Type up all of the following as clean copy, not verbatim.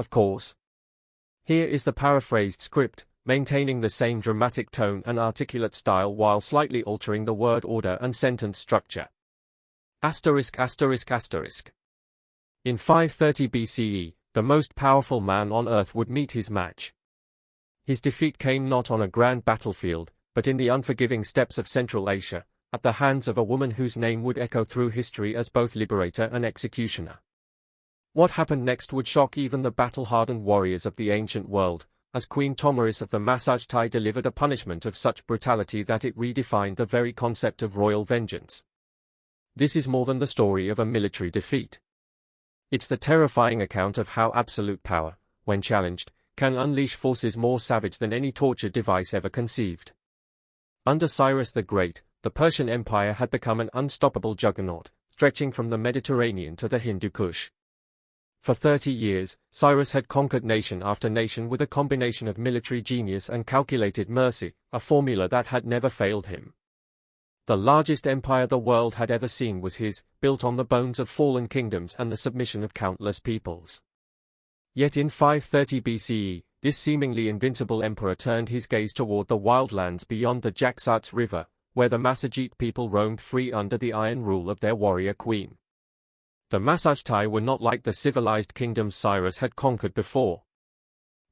of course. Here is the paraphrased script, maintaining the same dramatic tone and articulate style while slightly altering the word order and sentence structure. Asterisk asterisk asterisk. In 530 BCE, the most powerful man on earth would meet his match. His defeat came not on a grand battlefield, but in the unforgiving steppes of Central Asia, at the hands of a woman whose name would echo through history as both liberator and executioner. What happened next would shock even the battle-hardened warriors of the ancient world, as Queen Tomyris of the Massagetae delivered a punishment of such brutality that it redefined the very concept of royal vengeance. This is more than the story of a military defeat. It's the terrifying account of how absolute power, when challenged, can unleash forces more savage than any torture device ever conceived. Under Cyrus the Great, the Persian Empire had become an unstoppable juggernaut, stretching from the Mediterranean to the Hindu Kush. For 30 years, Cyrus had conquered nation after nation with a combination of military genius and calculated mercy, a formula that had never failed him. The largest empire the world had ever seen was his, built on the bones of fallen kingdoms and the submission of countless peoples. Yet in 530 BCE, this seemingly invincible emperor turned his gaze toward the wildlands beyond the Jaxartes River, where the Massagetae people roamed free under the iron rule of their warrior queen. The Massagetae were not like the civilized kingdoms Cyrus had conquered before.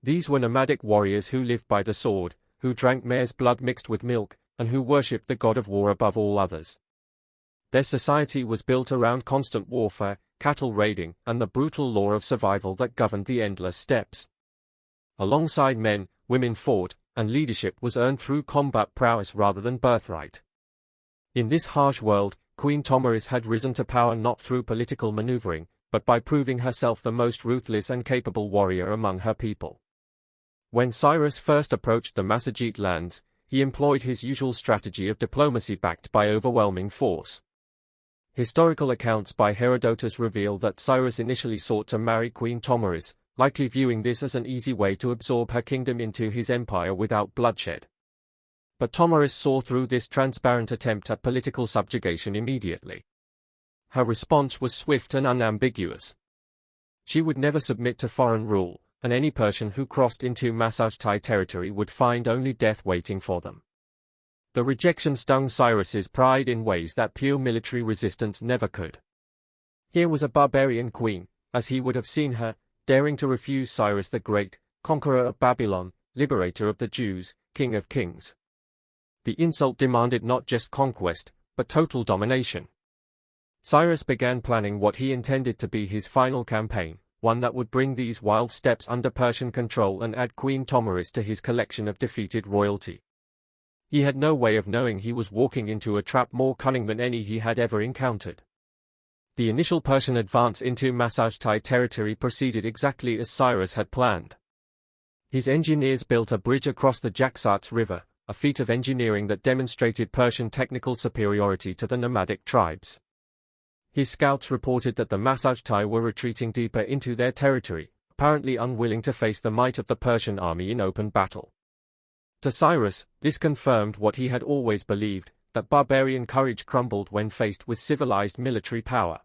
These were nomadic warriors who lived by the sword, who drank mare's blood mixed with milk, and who worshipped the god of war above all others. Their society was built around constant warfare, cattle raiding, and the brutal law of survival that governed the endless steppes. Alongside men, women fought, and leadership was earned through combat prowess rather than birthright. In this harsh world, Queen Tomyris had risen to power not through political maneuvering, but by proving herself the most ruthless and capable warrior among her people. When Cyrus first approached the Massagetae lands, he employed his usual strategy of diplomacy backed by overwhelming force. Historical accounts by Herodotus reveal that Cyrus initially sought to marry Queen Tomyris, likely viewing this as an easy way to absorb her kingdom into his empire without bloodshed. But Tomyris saw through this transparent attempt at political subjugation immediately. Her response was swift and unambiguous. She would never submit to foreign rule, and any Persian who crossed into Massagetae territory would find only death waiting for them. The rejection stung Cyrus's pride in ways that pure military resistance never could. Here was a barbarian queen, as he would have seen her, daring to refuse Cyrus the Great, conqueror of Babylon, liberator of the Jews, king of kings. The insult demanded not just conquest, but total domination. Cyrus began planning what he intended to be his final campaign, one that would bring these wild steppes under Persian control and add Queen Tomyris to his collection of defeated royalty. He had no way of knowing he was walking into a trap more cunning than any he had ever encountered. The initial Persian advance into Massagetae territory proceeded exactly as Cyrus had planned. His engineers built a bridge across the Jaxartes River, a feat of engineering that demonstrated Persian technical superiority to the nomadic tribes. His scouts reported that the Massagetae were retreating deeper into their territory, apparently unwilling to face the might of the Persian army in open battle. To Cyrus, this confirmed what he had always believed, that barbarian courage crumbled when faced with civilized military power.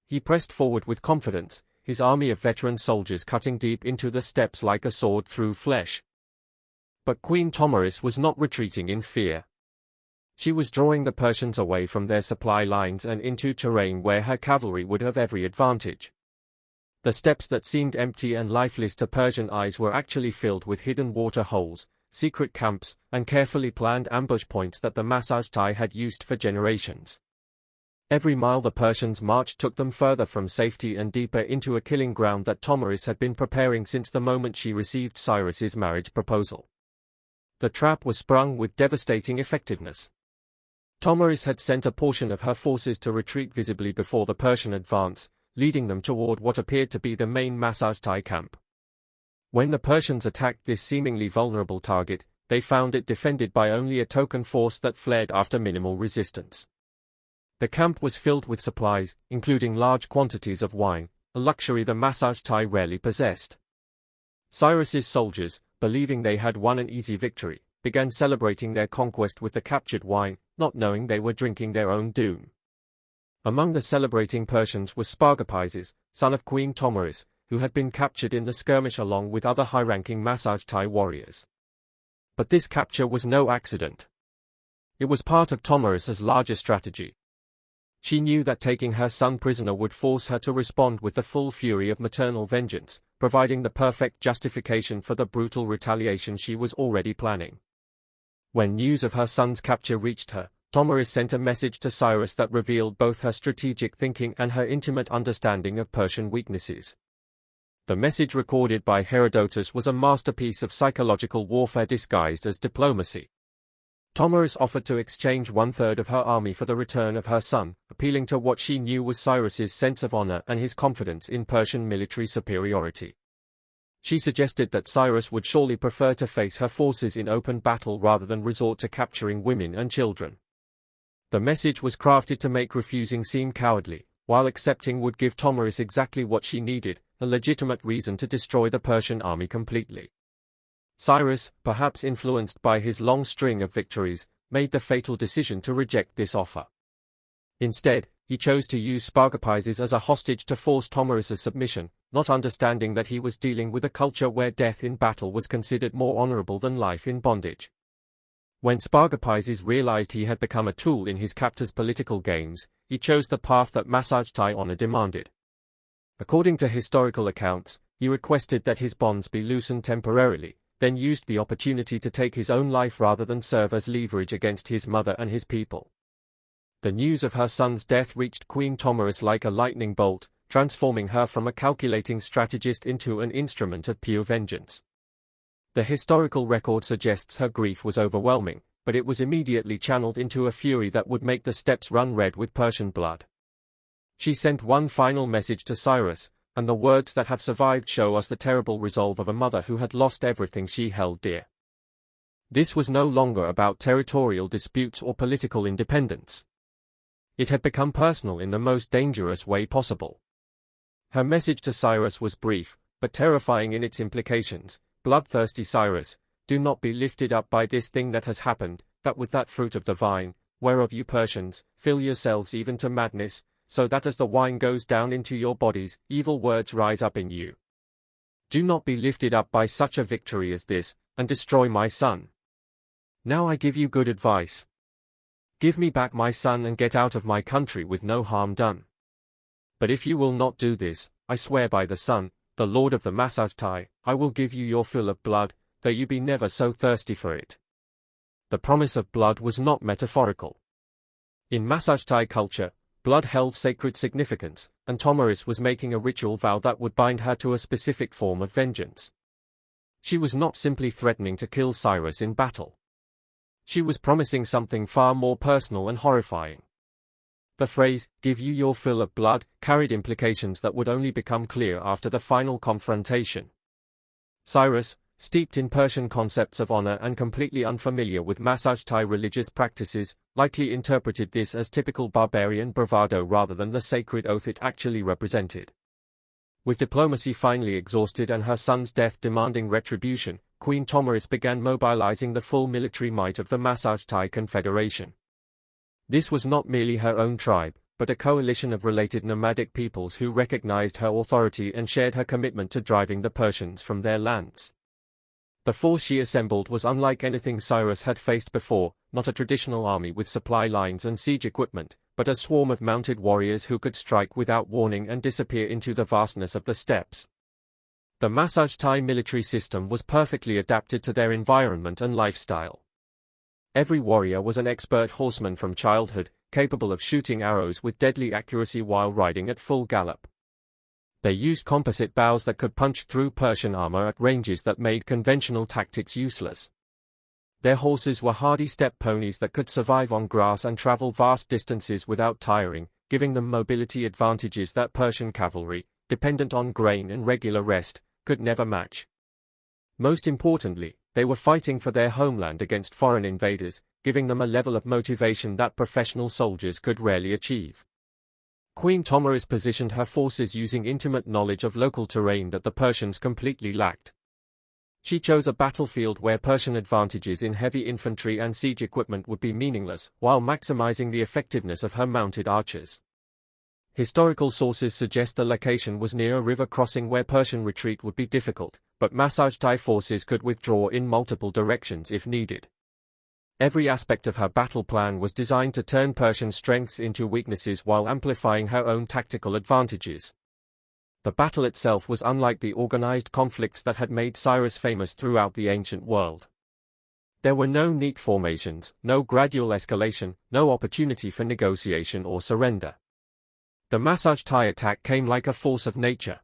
He pressed forward with confidence, his army of veteran soldiers cutting deep into the steppes like a sword through flesh. But Queen Tomyris was not retreating in fear. She was drawing the Persians away from their supply lines and into terrain where her cavalry would have every advantage. The steppes that seemed empty and lifeless to Persian eyes were actually filled with hidden water holes, secret camps, and carefully planned ambush points that the Massagetae had used for generations. Every mile the Persians marched took them further from safety and deeper into a killing ground that Tomyris had been preparing since the moment she received Cyrus's marriage proposal. The trap was sprung with devastating effectiveness. Tomyris had sent a portion of her forces to retreat visibly before the Persian advance, leading them toward what appeared to be the main Massagetae camp. When the Persians attacked this seemingly vulnerable target, they found it defended by only a token force that fled after minimal resistance. The camp was filled with supplies, including large quantities of wine, a luxury the Massagetae rarely possessed. Cyrus's soldiers, believing they had won an easy victory, began celebrating their conquest with the captured wine, not knowing they were drinking their own doom. Among the celebrating Persians was Spargapizes, son of Queen Tomyris, who had been captured in the skirmish along with other high-ranking Massagetae warriors. But this capture was no accident. It was part of Tomyris's larger strategy. She knew that taking her son prisoner would force her to respond with the full fury of maternal vengeance, providing the perfect justification for the brutal retaliation she was already planning. When news of her son's capture reached her, Tomyris sent a message to Cyrus that revealed both her strategic thinking and her intimate understanding of Persian weaknesses. The message, recorded by Herodotus, was a masterpiece of psychological warfare disguised as diplomacy. Tomyris offered to exchange 1/3 of her army for the return of her son, appealing to what she knew was Cyrus's sense of honor and his confidence in Persian military superiority. She suggested that Cyrus would surely prefer to face her forces in open battle rather than resort to capturing women and children. The message was crafted to make refusing seem cowardly, while accepting would give Tomyris exactly what she needed, a legitimate reason to destroy the Persian army completely. Cyrus, perhaps influenced by his long string of victories, made the fatal decision to reject this offer. Instead, he chose to use Spargapises as a hostage to force Tomyris's submission, not understanding that he was dealing with a culture where death in battle was considered more honorable than life in bondage. When Spargapises realized he had become a tool in his captor's political games, he chose the path that Massagetae honor demanded. According to historical accounts, he requested that his bonds be loosened temporarily, then used the opportunity to take his own life rather than serve as leverage against his mother and his people. The news of her son's death reached Queen Tomyris like a lightning bolt, transforming her from a calculating strategist into an instrument of pure vengeance. The historical record suggests her grief was overwhelming, but it was immediately channeled into a fury that would make the steppes run red with Persian blood. She sent one final message to Cyrus, and the words that have survived show us the terrible resolve of a mother who had lost everything she held dear. This was no longer about territorial disputes or political independence. It had become personal in the most dangerous way possible. Her message to Cyrus was brief, but terrifying in its implications. Bloodthirsty Cyrus, do not be lifted up by this thing that has happened, that with that fruit of the vine, whereof you Persians, fill yourselves even to madness, so that as the wine goes down into your bodies, evil words rise up in you. Do not be lifted up by such a victory as this, and destroy my son. Now I give you good advice. Give me back my son and get out of my country with no harm done. But if you will not do this, I swear by the sun, the Lord of the Massagetae, I will give you your fill of blood, though you be never so thirsty for it. The promise of blood was not metaphorical. In Massagetae culture, blood held sacred significance, and Tomyris was making a ritual vow that would bind her to a specific form of vengeance. She was not simply threatening to kill Cyrus in battle. She was promising something far more personal and horrifying. The phrase, give you your fill of blood, carried implications that would only become clear after the final confrontation. Cyrus, steeped in Persian concepts of honor and completely unfamiliar with Massagetae religious practices, likely interpreted this as typical barbarian bravado rather than the sacred oath it actually represented. With diplomacy finally exhausted and her son's death demanding retribution, Queen Tomyris began mobilizing the full military might of the Massagetae Confederation. This was not merely her own tribe, but a coalition of related nomadic peoples who recognized her authority and shared her commitment to driving the Persians from their lands. The force she assembled was unlike anything Cyrus had faced before, not a traditional army with supply lines and siege equipment, but a swarm of mounted warriors who could strike without warning and disappear into the vastness of the steppes. The Massagetae military system was perfectly adapted to their environment and lifestyle. Every warrior was an expert horseman from childhood, capable of shooting arrows with deadly accuracy while riding at full gallop. They used composite bows that could punch through Persian armor at ranges that made conventional tactics useless. Their horses were hardy steppe ponies that could survive on grass and travel vast distances without tiring, giving them mobility advantages that Persian cavalry, dependent on grain and regular rest, could never match. Most importantly, they were fighting for their homeland against foreign invaders, giving them a level of motivation that professional soldiers could rarely achieve. Queen Tomyris positioned her forces using intimate knowledge of local terrain that the Persians completely lacked. She chose a battlefield where Persian advantages in heavy infantry and siege equipment would be meaningless, while maximizing the effectiveness of her mounted archers. Historical sources suggest the location was near a river crossing where Persian retreat would be difficult, but Massagetae forces could withdraw in multiple directions if needed. Every aspect of her battle plan was designed to turn Persian strengths into weaknesses while amplifying her own tactical advantages. The battle itself was unlike the organized conflicts that had made Cyrus famous throughout the ancient world. There were no neat formations, no gradual escalation, no opportunity for negotiation or surrender. The Massagetae attack came like a force of nature.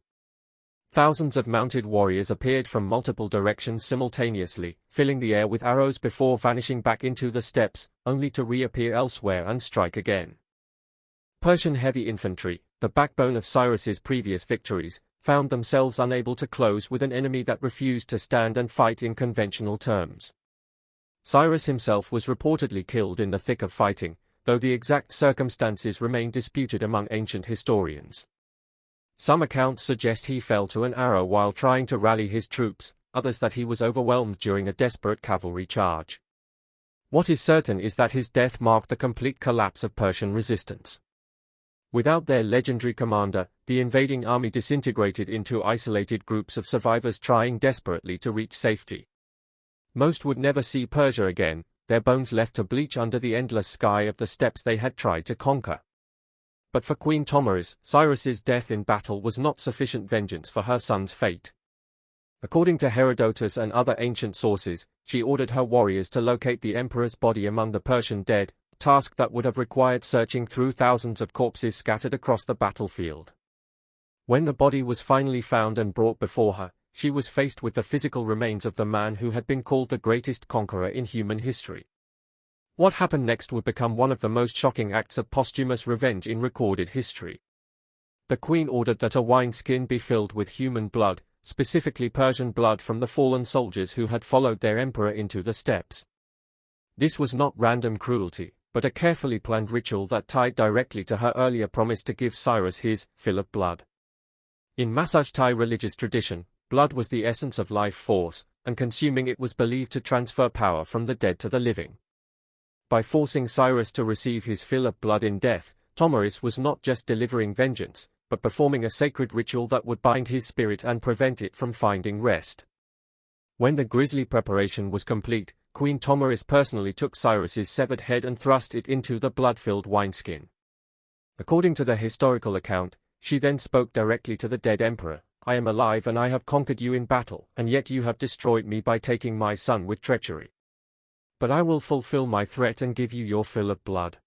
Thousands of mounted warriors appeared from multiple directions simultaneously, filling the air with arrows before vanishing back into the steppes, only to reappear elsewhere and strike again. Persian heavy infantry, the backbone of Cyrus's previous victories, found themselves unable to close with an enemy that refused to stand and fight in conventional terms. Cyrus himself was reportedly killed in the thick of fighting, though the exact circumstances remain disputed among ancient historians. Some accounts suggest he fell to an arrow while trying to rally his troops, others that he was overwhelmed during a desperate cavalry charge. What is certain is that his death marked the complete collapse of Persian resistance. Without their legendary commander, the invading army disintegrated into isolated groups of survivors trying desperately to reach safety. Most would never see Persia again, their bones left to bleach under the endless sky of the steppes they had tried to conquer. But for Queen Tomyris, Cyrus's death in battle was not sufficient vengeance for her son's fate. According to Herodotus and other ancient sources, she ordered her warriors to locate the emperor's body among the Persian dead, a task that would have required searching through thousands of corpses scattered across the battlefield. When the body was finally found and brought before her, she was faced with the physical remains of the man who had been called the greatest conqueror in human history. What happened next would become one of the most shocking acts of posthumous revenge in recorded history. The queen ordered that a wineskin be filled with human blood, specifically Persian blood from the fallen soldiers who had followed their emperor into the steppes. This was not random cruelty, but a carefully planned ritual that tied directly to her earlier promise to give Cyrus his fill of blood. In Massagetae religious tradition, blood was the essence of life force, and consuming it was believed to transfer power from the dead to the living. By forcing Cyrus to receive his fill of blood in death, Tomyris was not just delivering vengeance, but performing a sacred ritual that would bind his spirit and prevent it from finding rest. When the grisly preparation was complete, Queen Tomyris personally took Cyrus's severed head and thrust it into the blood-filled wineskin. According to the historical account, she then spoke directly to the dead emperor. I am alive and I have conquered you in battle, and yet you have destroyed me by taking my son with treachery. But I will fulfill my threat and give you your fill of blood.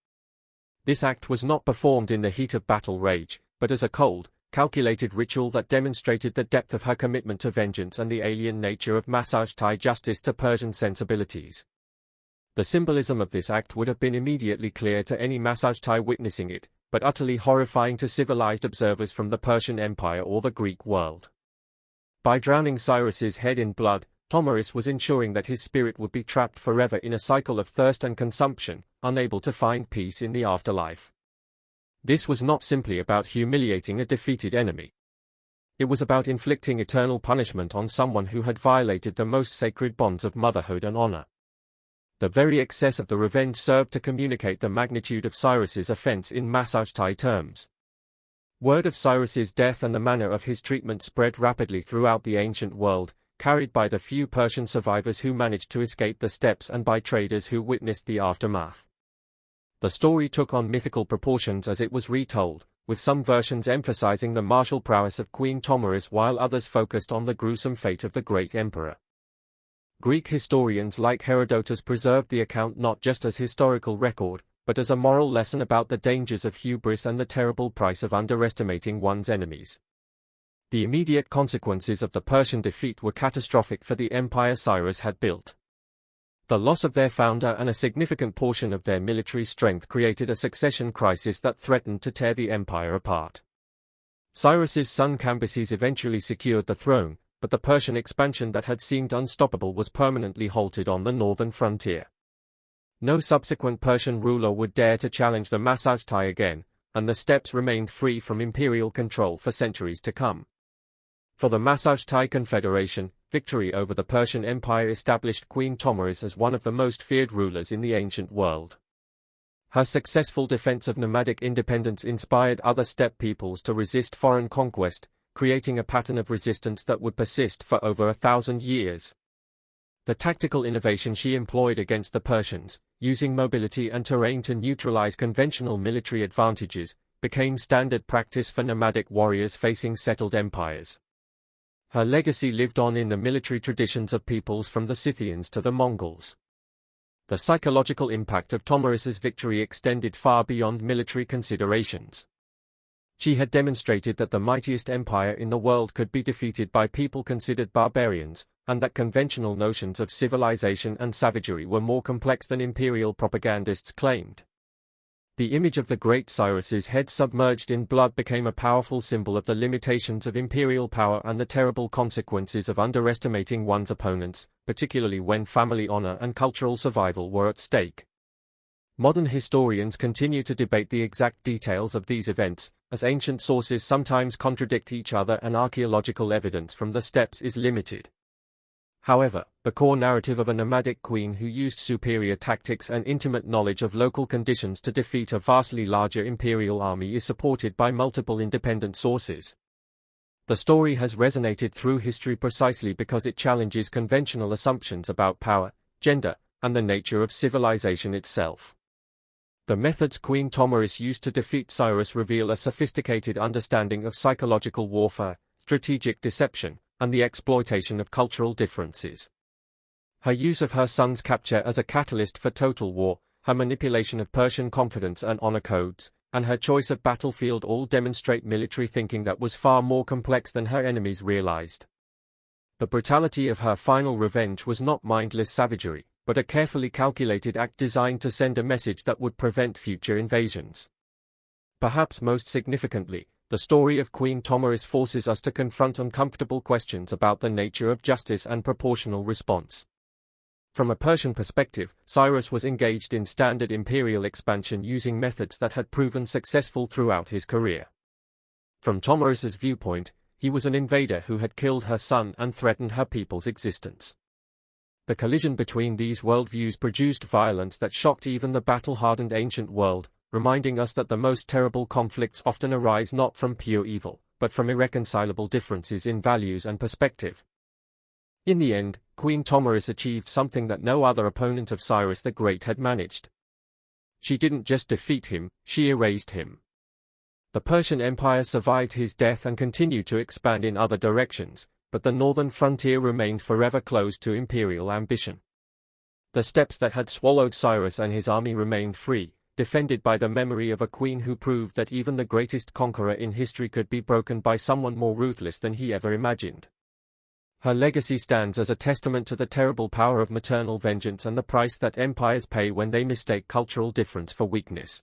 This act was not performed in the heat of battle rage, but as a cold, calculated ritual that demonstrated the depth of her commitment to vengeance and the alien nature of Massagetae justice to Persian sensibilities. The symbolism of this act would have been immediately clear to any Massagetae witnessing it, but utterly horrifying to civilized observers from the Persian Empire or the Greek world. By drowning Cyrus's head in blood, Tomyris was ensuring that his spirit would be trapped forever in a cycle of thirst and consumption, unable to find peace in the afterlife. This was not simply about humiliating a defeated enemy. It was about inflicting eternal punishment on someone who had violated the most sacred bonds of motherhood and honor. The very excess of the revenge served to communicate the magnitude of Cyrus's offense in Massagetae terms. Word of Cyrus's death and the manner of his treatment spread rapidly throughout the ancient world, carried by the few Persian survivors who managed to escape the steppes and by traders who witnessed the aftermath. The story took on mythical proportions as it was retold, with some versions emphasizing the martial prowess of Queen Tomyris while others focused on the gruesome fate of the great emperor. Greek historians like Herodotus preserved the account not just as historical record, but as a moral lesson about the dangers of hubris and the terrible price of underestimating one's enemies. The immediate consequences of the Persian defeat were catastrophic for the empire Cyrus had built. The loss of their founder and a significant portion of their military strength created a succession crisis that threatened to tear the empire apart. Cyrus's son Cambyses eventually secured the throne, but the Persian expansion that had seemed unstoppable was permanently halted on the northern frontier. No subsequent Persian ruler would dare to challenge the Massagetae again, and the steppes remained free from imperial control for centuries to come. For the Massagetae Confederation, victory over the Persian Empire established Queen Tomyris as one of the most feared rulers in the ancient world. Her successful defense of nomadic independence inspired other steppe peoples to resist foreign conquest, creating a pattern of resistance that would persist for over 1,000 years. The tactical innovation she employed against the Persians, using mobility and terrain to neutralize conventional military advantages, became standard practice for nomadic warriors facing settled empires. Her legacy lived on in the military traditions of peoples from the Scythians to the Mongols. The psychological impact of Tomyris's victory extended far beyond military considerations. She had demonstrated that the mightiest empire in the world could be defeated by people considered barbarians, and that conventional notions of civilization and savagery were more complex than imperial propagandists claimed. The image of the great Cyrus's head submerged in blood became a powerful symbol of the limitations of imperial power and the terrible consequences of underestimating one's opponents, particularly when family honor and cultural survival were at stake. Modern historians continue to debate the exact details of these events, as ancient sources sometimes contradict each other and archaeological evidence from the steppes is limited. However, the core narrative of a nomadic queen who used superior tactics and intimate knowledge of local conditions to defeat a vastly larger imperial army is supported by multiple independent sources. The story has resonated through history precisely because it challenges conventional assumptions about power, gender, and the nature of civilization itself. The methods Queen Tomyris used to defeat Cyrus reveal a sophisticated understanding of psychological warfare, strategic deception, and the exploitation of cultural differences. Her use of her son's capture as a catalyst for total war, her manipulation of Persian confidence and honor codes, and her choice of battlefield all demonstrate military thinking that was far more complex than her enemies realized. The brutality of her final revenge was not mindless savagery, but a carefully calculated act designed to send a message that would prevent future invasions. Perhaps most significantly, the story of Queen Tomyris forces us to confront uncomfortable questions about the nature of justice and proportional response. From a Persian perspective, Cyrus was engaged in standard imperial expansion using methods that had proven successful throughout his career. From Tomyris's viewpoint, he was an invader who had killed her son and threatened her people's existence. The collision between these worldviews produced violence that shocked even the battle-hardened ancient world, reminding us that the most terrible conflicts often arise not from pure evil, but from irreconcilable differences in values and perspective. In the end, Queen Tomyris achieved something that no other opponent of Cyrus the Great had managed. She didn't just defeat him, she erased him. The Persian Empire survived his death and continued to expand in other directions, but the northern frontier remained forever closed to imperial ambition. The steppes that had swallowed Cyrus and his army remained free, defended by the memory of a queen who proved that even the greatest conqueror in history could be broken by someone more ruthless than he ever imagined. Her legacy stands as a testament to the terrible power of maternal vengeance and the price that empires pay when they mistake cultural difference for weakness.